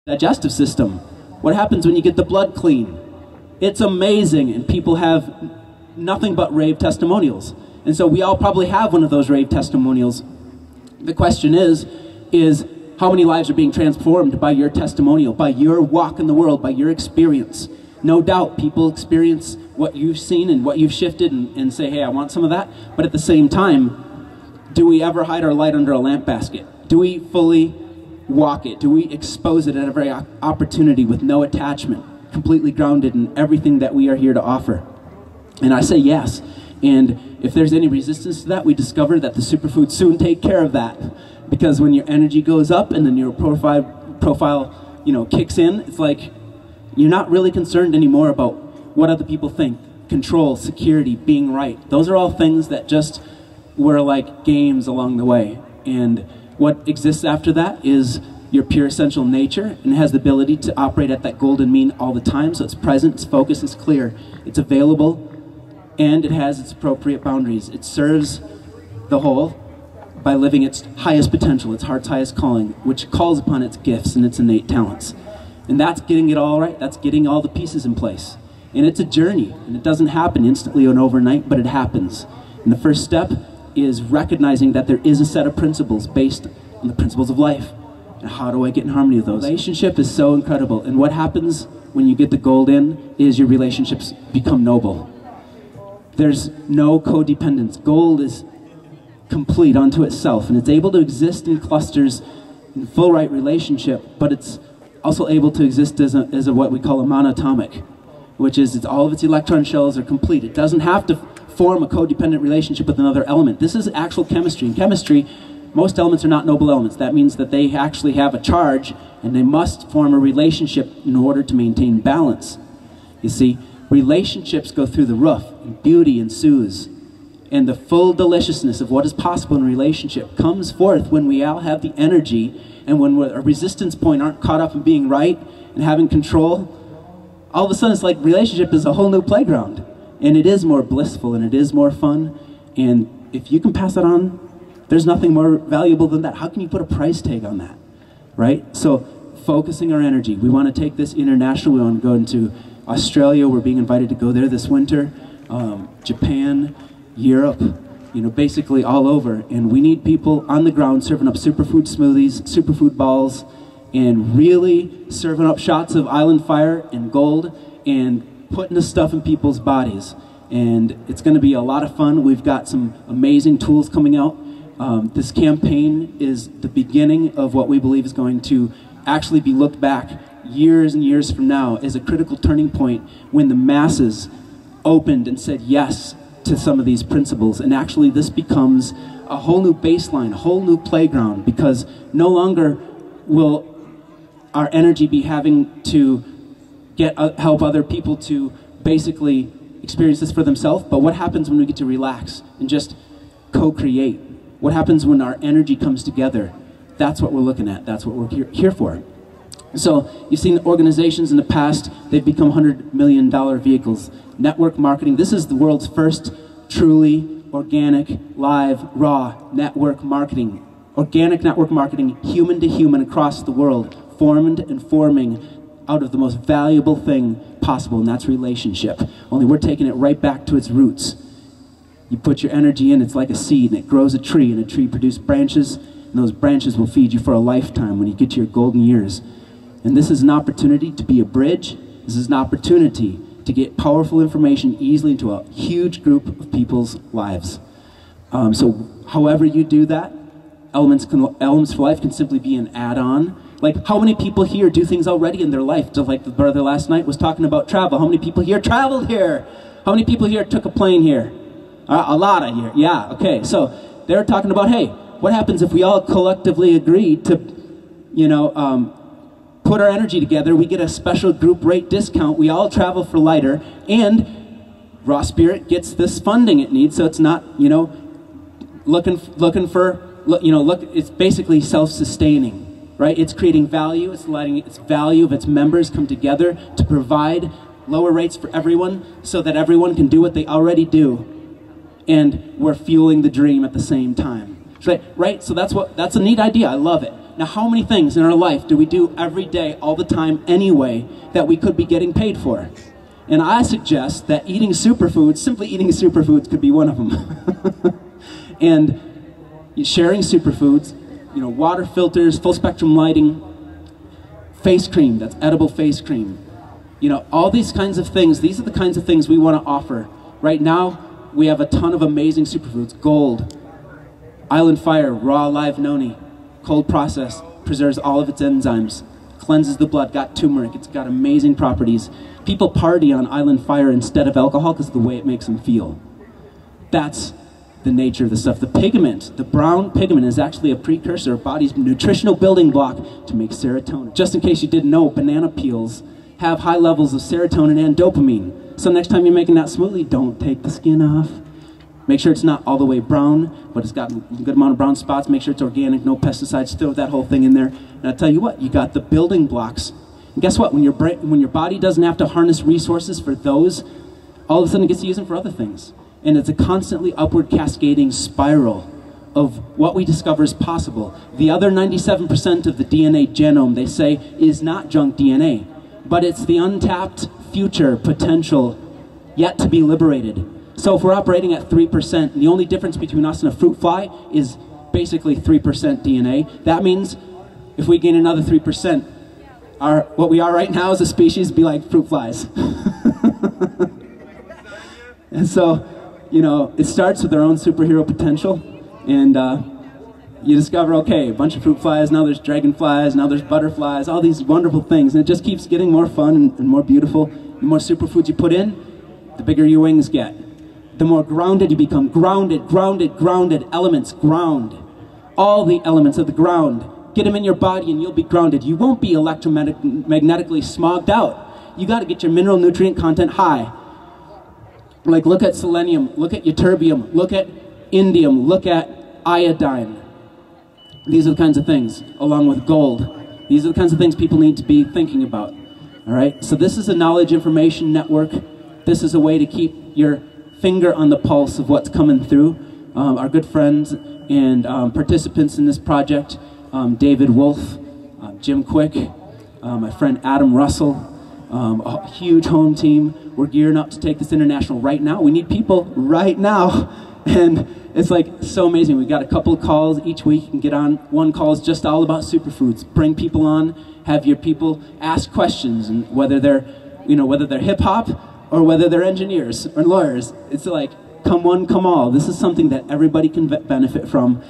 digestive system. What happens when you get the blood clean? It's amazing, and people have nothing but rave testimonials. And so we all probably have one of those rave testimonials. The question is how many lives are being transformed by your testimonial, by your walk in the world, by your experience? No doubt people experience what you've seen and what you've shifted and say, hey, I want some of that. But at the same time, do we ever hide our light under a lamp basket? Do we fully walk it? Do we expose it at every opportunity with no attachment, completely grounded in everything that we are here to offer? And I say yes. And if there's any resistance to that, we discover that the superfoods soon take care of that. Because when your energy goes up and then your profile, kicks in, it's like you're not really concerned anymore about what other people think. Control, security, being right. Those are all things that just were like games along the way. And what exists after that is your pure essential nature, and it has the ability to operate at that golden mean all the time. So it's present, it's focused, it's clear, it's available, and it has its appropriate boundaries. It serves the whole by living its highest potential, its heart's highest calling, which calls upon its gifts and its innate talents. And that's getting it all right. That's getting all the pieces in place. And it's a journey, and it doesn't happen instantly and overnight, but it happens. And the first step is recognizing that there is a set of principles based on the principles of life. And how do I get in harmony with those? Relationship is so incredible. And what happens when you get the gold in is your relationships become noble. There's no codependence. Gold is complete unto itself, and it's able to exist in clusters in full right relationship, but it's also able to exist as a what we call a monatomic, which is all of its electron shells are complete. It doesn't have to form a codependent relationship with another element. This is actual chemistry. In chemistry, most elements are not noble elements. That means that they actually have a charge, and they must form a relationship in order to maintain balance. You see, relationships go through the roof, and beauty ensues. And the full deliciousness of what is possible in a relationship comes forth when we all have the energy, and when our resistance point aren't caught up in being right and having control. All of a sudden it's like relationship is a whole new playground. And it is more blissful, and it is more fun. And if you can pass that on, there's nothing more valuable than that. How can you put a price tag on that, right? So focusing our energy. We want to take this international. We want to go into Australia. We're being invited to go there this winter. Japan, Europe, basically all over. And we need people on the ground serving up superfood smoothies, superfood balls, and really serving up shots of island fire and gold and putting the stuff in people's bodies. And it's going to be a lot of fun. We've got some amazing tools coming out. This campaign is the beginning of what we believe is going to actually be looked back years and years from now as a critical turning point when the masses opened and said yes to some of these principles. And actually this becomes a whole new baseline, a whole new playground, because no longer will our energy be having to help other people to basically experience this for themselves. But what happens when we get to relax and just co-create? What happens when our energy comes together? That's what we're looking at. That's what we're here for. So you've seen organizations in the past, they've become $100 million vehicles. Network marketing, this is the world's first truly organic, live, raw network marketing. Organic network marketing, human to human across the world, formed and forming out of the most valuable thing possible, and that's relationship. Only we're taking it right back to its roots. You put your energy in, it's like a seed, and it grows a tree, and a tree produces branches, and those branches will feed you for a lifetime when you get to your golden years. And this is an opportunity to be a bridge. This is an opportunity to get powerful information easily into a huge group of people's lives. So however you do that, Elements for Life can simply be an add-on. Like, how many people here do things already in their life? Just like the brother last night was talking about travel. How many people here traveled here? How many people here took a plane here? A lot of here. Yeah, okay. So they were talking about, hey, what happens if we all collectively agree to, put our energy together? We get a special group rate discount. We all travel for lighter, and Raw Spirit gets this funding it needs. So it's not, looking for, it's basically self-sustaining. Right? It's creating value, it's letting its value of its members come together to provide lower rates for everyone so that everyone can do what they already do. And we're fueling the dream at the same time. Right? So that's a neat idea. I love it. Now, how many things in our life do we do every day, all the time, anyway, that we could be getting paid for? And I suggest that eating superfoods, simply eating superfoods, could be one of them. And sharing superfoods, you know, water filters, full spectrum lighting, face cream, that's edible face cream. You know, all these kinds of things, these are the kinds of things we want to offer. Right now, we have a ton of amazing superfoods. Gold, Island Fire, raw live noni, cold process, preserves all of its enzymes, cleanses the blood, got turmeric, it's got amazing properties. People party on Island Fire instead of alcohol because of the way it makes them feel. That's the nature of the stuff. The pigment, the brown pigment, is actually a precursor, a body's nutritional building block to make serotonin. Just in case you didn't know, banana peels have high levels of serotonin and dopamine. So next time you're making that smoothie, don't take the skin off. Make sure it's not all the way brown, but it's got a good amount of brown spots. Make sure it's organic, no pesticides. Throw that whole thing in there. And I'll tell you what, you got the building blocks. And guess what? When your body doesn't have to harness resources for those, all of a sudden it gets to use them for other things. And it's a constantly upward cascading spiral of what we discover is possible. The other 97% of the DNA genome, they say, is not junk DNA, but it's the untapped future potential yet to be liberated. So if we're operating at 3%, the only difference between us and a fruit fly is basically 3% DNA. That means if we gain another 3%, what we are right now as a species be like fruit flies. And so, you know, it starts with our own superhero potential, and you discover, okay, a bunch of fruit flies, now there's dragonflies, now there's butterflies, all these wonderful things, and it just keeps getting more fun and more beautiful. The more superfoods you put in, the bigger your wings get. The more grounded you become. Grounded, grounded, grounded. Elements, ground. All the elements of the ground. Get them in your body and you'll be grounded. You won't be electromagnetically smogged out. You got to get your mineral nutrient content high. Like, look at selenium, look at ytterbium, look at indium, look at iodine. These are the kinds of things, along with gold. These are the kinds of things people need to be thinking about. All right? So this is a knowledge information network. This is a way to keep your finger on the pulse of what's coming through. Our good friends and participants in this project, David Wolf, Jim Quick, my friend Adam Russell, a huge home team. We're gearing up to take this international right now. We need people right now. And it's like so amazing. We've got a couple of calls each week. You can get on. One call is just all about superfoods. Bring people on, have your people ask questions, and whether they're, you know, whether they're hip hop or whether they're engineers or lawyers. It's like, come one, come all. This is something that everybody can benefit from.